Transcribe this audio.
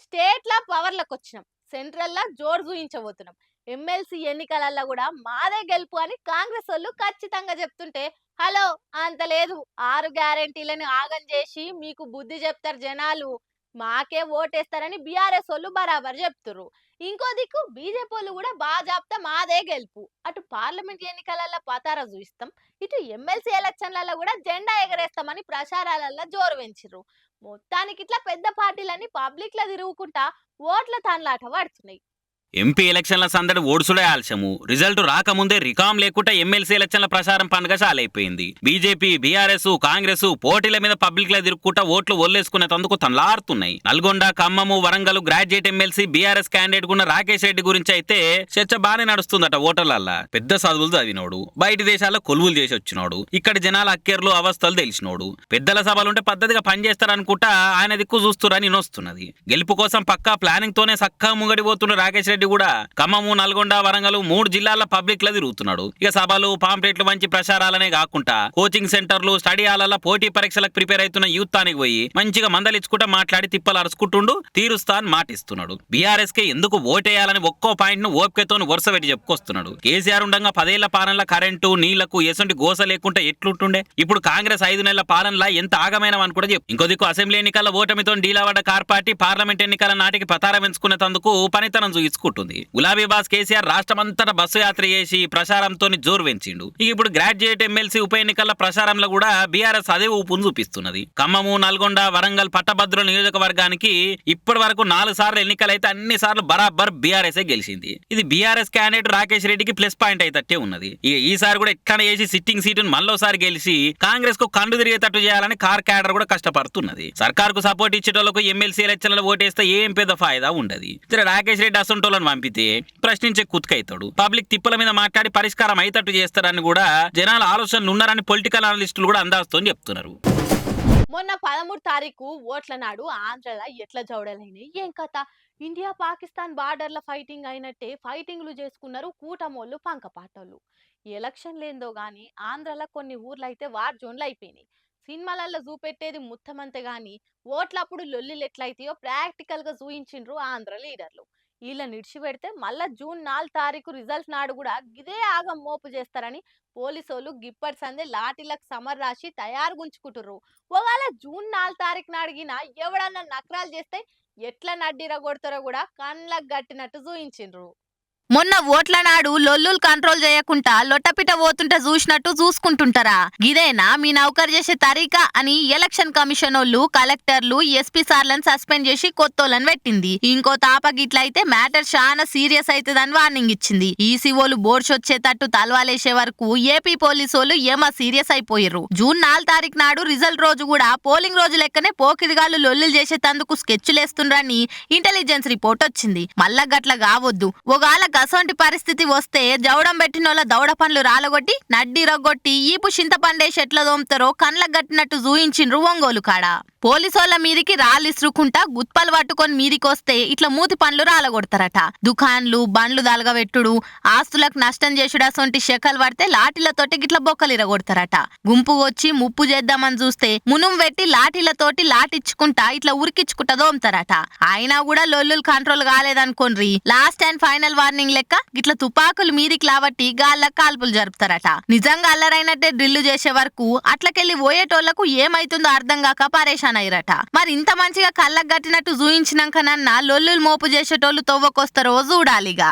స్టేట్‌ల పవర్‌లకొచ్చినాం. సెంట్రల్‌ల జోరు జూయించబోతున్నాం. ఎమ్మెల్సీ ఎన్నికలల్ల గూడా మాదే గెలుపు అని కాంగ్రెసోళ్ళు ఖచ్చితంగా జెప్తుంటే, హలో! అంత లేదు. 6 గ్యారంటీలని ఆగం జేసి మీకు బుద్ధి జెప్తారు జనాలు. మాకే ఓటేస్తారని బీఆర్ఎసోళ్ళు బరాబర్ జెప్తుర్రు. ఇంకో దిక్కు బీజేపీవోళ్ళు గూడా బాజాప్తా మాదే గెలుపు. అటు పార్లమెంట్ ఎన్నికలల్ల పతారా జూయిస్తాం. ఇటు ఎమ్మెల్సీ ఎలక్షన్‌లల్ల గూడా జెండా ఎగరేస్తామని ప్రచారాలల్ల జోరు పెంచిర్రు. మొత్తానికిట్లా పెద్ద పార్టీలన్నీ పబ్లిక్‌ల తిరుగుకుంటా ఓట్ల తాన్లాట పడుతున్నాయి. ఎంపీ ఎలక్షన్ల సందడి ఓడ్సుడే ఆలస్యము. రిజల్ట్ రాకముందే రికామ్ లేకుండా ఎమ్మెల్సీ ఎలక్షన్ల ప్రచారం పండుగ చాలైపోయింది. బీజేపీ, బీఆర్ఎస్, కాంగ్రెస్ పోటీల మీద పబ్లిక్ లా తిరుగుకుంటా ఓట్లు ఒల్లేసుకునేందుకు తనలాడుతున్నాయి. Nalgonda, Khammam, Warangal graduate MLC BRS candidate ఉన్న రాకేష్ రెడ్డి గురించి అయితే చర్చ బానే నడుస్తుందట ఓటర్లల్లా. పెద్ద చదువులు చదివినోడు, బయట దేశాల్లో కొలువులు చేసి వచ్చినోడు, ఇక్కడ జనాల అక్కేర్లు అవస్థలు తెలిసినోడు, పెద్దల సభలుంటే పద్ధతిగా పనిచేస్తారనుకుంటా ఆయన దిక్కు చూస్తురని వినొస్తున్నది. గెలుపు కోసం పక్కా ప్లానింగ్ తోనే సక్కా ముంగడిపోతున్న రాకేష్ రెడ్డి కూడా ఖమ్మము, నల్గొండ, వరంగల్ 3 జిల్లాల పబ్లిక్ లా తిరుగుతున్నాడు. ఇక సభలు, పాంప్లెట్లు మంచి ప్రచారాలనే కాకుండా కోచింగ్ సెంటర్లు, స్టడీ హాల్ల పోటీ పరీక్షలకు ప్రిపేర్ అవుతున్న యూత్తానికి పోయి మంచిగా మందలిచ్చుకుంటా మాట్లాడి తిప్పలు అరుచుకుంటుండు, తీరుస్తా అని మాటిస్తున్నాడు. బీఆర్ఎస్ కే ఎందుకు ఓటేయాలని ఒక్కో పాయింట్ ను ఓపికతో వరుస పెట్టి చెప్పుకొస్తున్నాడు. కేసీఆర్ ఉండగా 10 ఏళ్ల పాలనలో కరెంటు, నీళ్లకు ఎసంటి గోస లేకుండా ఎట్లుంటుండే, ఇప్పుడు కాంగ్రెస్ 5 నెలల పాలనలా ఎంత ఆగమైనవని కూడా చెప్పు. ఇంకో దిక్కు అసెంబ్లీ ఎన్నికల ఓటమితో డీలావడ్డ కార్ పార్టీ పార్లమెంట్ ఎన్నికల నాటికి పతారం ఎంచుకునేందుకు పనితనం చూయించుకుంటుంది. గులాబీ బాస్ కేసీఆర్ రాష్ట్రమంతటా బస్సు యాత్ర చేసి ప్రచారంతో జోరు పెంచిండు. ఇప్పుడు గ్రాడ్యుయేట్ ఎమ్మెల్సీ ఉప ఎన్నికల ప్రచారంలో కూడా బీఆర్ఎస్ అదే ఊపును చూపిస్తున్నది. ఖమ్మము, నల్గొండ, వరంగల్ పట్టభద్రుల నియోజకవర్గానికి ఇప్పటి వరకు 4 సార్లు ఎన్నికలైతే అన్ని సార్లు బరాబర్ బీఆర్ఎస్ గెలిచింది. ఇది బీఆర్ఎస్ క్యాండిడేట్ రాకేష్ రెడ్డికి ప్లస్ పాయింట్ అయితే ఉన్నది. ఇక ఈసారి కూడా ఎట్లా చేసి సిట్టింగ్ సీటును మళ్ళోసారి గెలిచి కాంగ్రెస్ కు కండు తిరిగేటట్టు చేయాలని కార్ క్యాడర్ కూడా కష్టపడుతున్నది. సర్కార్ కు సపోర్ట్ ఇచ్చేటోళ్లకు ఎమ్మెల్సీ ఎలక్షన్లలో ఓటేస్తే ఏం పెద్ద ఫాయిదా ఉండదు. రాకేష్ రెడ్డి అసంటోళ్ళని పంపితే ప్రశ్నించే కుతుకైతాడు. పబ్లిక్ తిప్పల మీద మాట్లాడి పరిష్కారం అయ్యేటట్టు చేస్తారని కూడా జనాల ఆలోచనలు ఉన్నారని పొలిటికల్ అనలిస్టులు కూడా అందాస్తూ చెప్తున్నారు. మొన్న 13 తారీఖు ఓట్ల నాడు ఆంధ్రలో ఎట్లా జౌడలైనాయి ఏం కథ. ఇండియా పాకిస్తాన్ బార్డర్ల ఫైటింగ్ అయినట్టే ఫైటింగ్లు చేసుకున్నారు కూటమోళ్ళు, పంకపాటోళ్ళు. ఎలక్షన్లేందో గాని ఆంధ్రలో కొన్ని ఊర్లు అయితే వార్ జోన్లు అయిపోయినాయి. సినిమాలలో చూపెట్టేది ముత్తమంతే గాని ఓట్లప్పుడు లొల్లిలు ఎట్లయితాయో ప్రాక్టికల్ గా చూయించిండ్రు ఆంధ్ర లీడర్లు. వీళ్ళ నిడిచిపెడితే మళ్ళా జూన్ 4 తారీఖు రిజల్ట్ నాడు కూడా గిదే ఆగం మోపు చేస్తారని పోలీసోళ్ళు గిప్పటి సందే లాఠీలకు సమర్ రాసి తయారుగుంచుకుంటుర్రు. ఒకవేళ జూన్ 4 తారీఖు నాడిగిన ఎవడన్నా నక్రాలు చేస్తే ఎట్లా నడ్డిరగొడతారో కూడా కళ్ళకు గట్టినట్టు చూయించిండ్రు. మొన్న ఓట్ల నాడు లొల్లులు కంట్రోల్ చేయకుండా లొట్టపిట పోతుంటే చూసినట్టు చూసుకుంటుంటారా? గిదేనా మీ నౌకర్ చేసే తరీకా అని ఎలక్షన్ కమిషన్ వాళ్ళు కలెక్టర్లు, ఎస్పీ సార్లను సస్పెండ్ చేసి కొత్తోళ్ళని పెట్టింది. ఇంకో తాపగిట్లయితే మ్యాటర్ చాలా సీరియస్ అవుతుందని వార్నింగ్ ఇచ్చింది. ఈసీఓలు బోర్డ్స్ వచ్చేటట్టు తలవాలేసే వరకు ఏపీ పోలీసోళ్ళు ఏమా సీరియస్ అయిపోయారు. జూన్ 4 తారీఖు నాడు రిజల్ట్ రోజు కూడా పోలింగ్ రోజు లెక్కనే పోకిరిగాళ్ళు లొల్లులు చేసేటందుకు స్కెచ్లేస్తుండ్రని ఇంటెలిజెన్స్ రిపోర్ట్ వచ్చింది. మళ్ళా గట్ల కావద్దు. ఒకవేళ అసొంటి పరిస్థితి వస్తే జౌడం పెట్టినోళ్ళ దౌడ పండ్లు రాలగొట్టి నడ్డి రగ్గొట్టి ఈపు చింతపండేసి ఎట్లా దోమ్తారో కండ్లకు గట్టినట్టు చూయించిండ్రు ఒంగోలు కాడ. పోలీసోళ్ల మీదికి రాళ్ళిసురుకుంటా గుత్పలు పట్టుకొని మీదికొస్తే ఇట్లా మూతి పండ్లు రాలగొడతారట. దుకాన్లు, బండ్లు దలగబెట్టుడు, ఆస్తులకు నష్టం చేసుడు అసొంటి శకలు పడితే లాఠీలతోటి గిట్ల బొక్కలు ఇరగొడతారట. గుంపు వచ్చి ముప్పు చేద్దామని చూస్తే మునుం పెట్టి లాఠీలతోటి లాటిచ్చుకుంటా ఇట్లా ఉరికిచ్చుకుంటా దోమ్తారట. అయినా కూడా లొల్లులు కంట్రోల్ కాలేదనుకోండ్రి లాస్ట్ అండ్ ఫైనల్ వార్నింగ్ లెక్క గిట్ల తుపాకులు మీదికి లావట్టి గాళ్ళ కాల్పులు జరుపుతారట. నిజంగా అల్లరైనట్టే డ్రిల్లు చేసే వరకు అట్లకెళ్లి పోయేటోళ్లకు ఏమైతుందో అర్థం కాక పరేషాన్ అయ్యారట. మరి ఇంత మంచిగా కళ్ళకు గట్టినట్టు చూయించినాకనన్నా లొల్లులు మోపు చేసేటోళ్ళు తవ్వకొస్తారో చూడాలిగా.